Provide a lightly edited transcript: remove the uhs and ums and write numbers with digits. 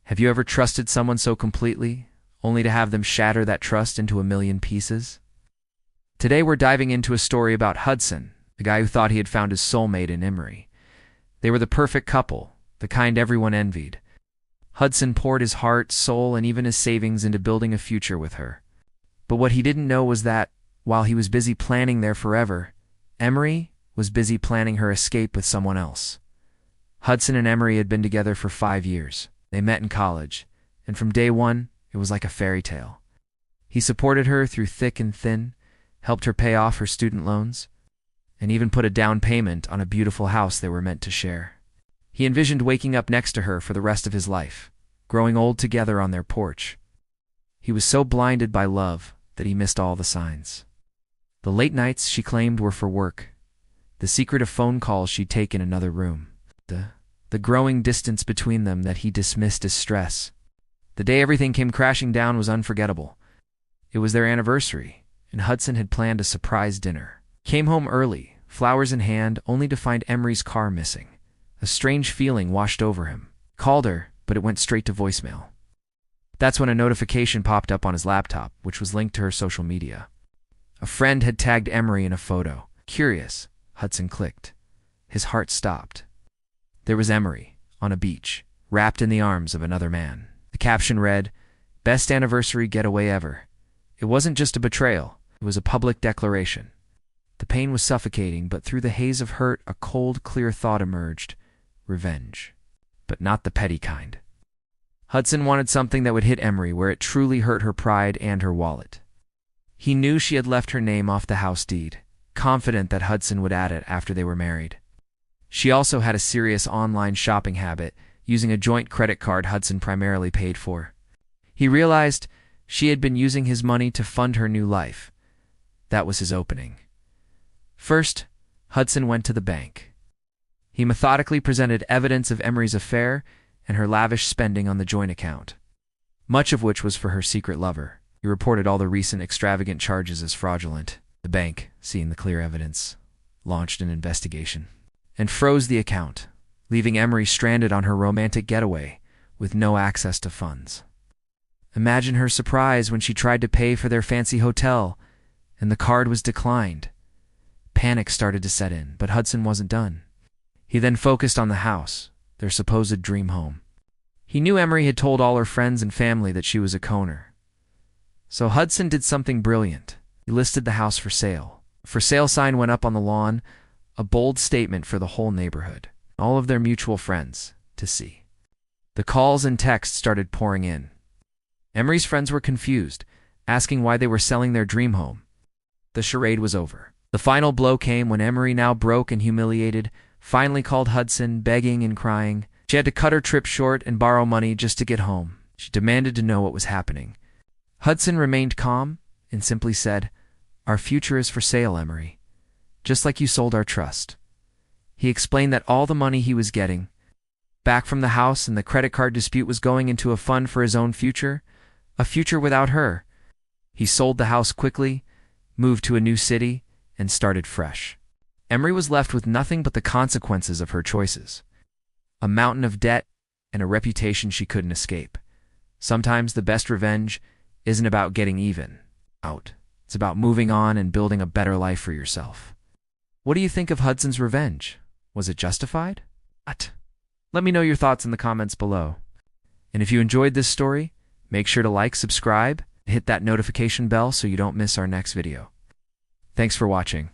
Have you ever trusted someone so completely, only to have them shatter that trust into a million pieces? Today we're diving into a story about Hudson, the guy who thought he had found his soulmate in Emery. They were the perfect couple, the kind everyone envied. Hudson poured his heart, soul, and even his savings into building a future with her. But what he didn't know was that, while he was busy planning their forever, Emery was busy planning her escape with someone else. Hudson and Emery had been together for 5 years. They met in college, and from day one, it was like a fairy tale. He supported her through thick and thin, helped her pay off her student loans, and even put a down payment on a beautiful house they were meant to share. He envisioned waking up next to her for the rest of his life, growing old together on their porch. He was so blinded by love that he missed all the signs. The late nights, she claimed, were for work, the secretive phone calls she'd take in another room, the growing distance between them that he dismissed as stress. The day everything came crashing down was unforgettable. It was their anniversary, and Hudson had planned a surprise dinner. Came home early, flowers in hand, only to find Emery's car missing. A strange feeling washed over him. Called her, but it went straight to voicemail. That's when a notification popped up on his laptop, which was linked to her social media. A friend had tagged Emery in a photo. Curious, Hudson clicked. His heart stopped. There was Emery, on a beach, wrapped in the arms of another man. The caption read, "Best anniversary getaway ever." It wasn't just a betrayal, it was a public declaration. The pain was suffocating, but through the haze of hurt, a cold, clear thought emerged. Revenge. But not the petty kind. Hudson wanted something that would hit Emery where it truly hurt her pride and her wallet. He knew she had left her name off the house deed, confident that Hudson would add it after they were married. She also had a serious online shopping habit, using a joint credit card Hudson primarily paid for. He realized she had been using his money to fund her new life. That was his opening. First, Hudson went to the bank. He methodically presented evidence of Emery's affair and her lavish spending on the joint account, much of which was for her secret lover. He reported all the recent extravagant charges as fraudulent. The bank, seeing the clear evidence, launched an investigation and froze the account, leaving Emery stranded on her romantic getaway with no access to funds. Imagine her surprise when she tried to pay for their fancy hotel and the card was declined. Panic started to set in, but Hudson wasn't done. He then focused on the house, their supposed dream home. He knew Emery had told all her friends and family that she was a coner. So Hudson did something brilliant. He listed the house for sale. A for sale sign went up on the lawn, a bold statement for the whole neighborhood, all of their mutual friends, to see. The calls and texts started pouring in. Emery's friends were confused, asking why they were selling their dream home. The charade was over. The final blow came when Emery, now broke and humiliated, finally called Hudson, begging and crying. She had to cut her trip short and borrow money just to get home. She demanded to know what was happening. Hudson remained calm and simply said, "Our future is for sale, Emery. Just like you sold our trust." He explained that all the money he was getting back from the house and the credit card dispute was going into a fund for his own future, a future without her. He sold the house quickly, moved to a new city, and started fresh. Emery was left with nothing but the consequences of her choices. A mountain of debt and a reputation she couldn't escape. Sometimes the best revenge isn't about getting even out. It's about moving on and building a better life for yourself. What do you think of Hudson's revenge? Was it justified? Let me know your thoughts in the comments below. And if you enjoyed this story, make sure to like, subscribe, and hit that notification bell so you don't miss our next video. Thanks for watching.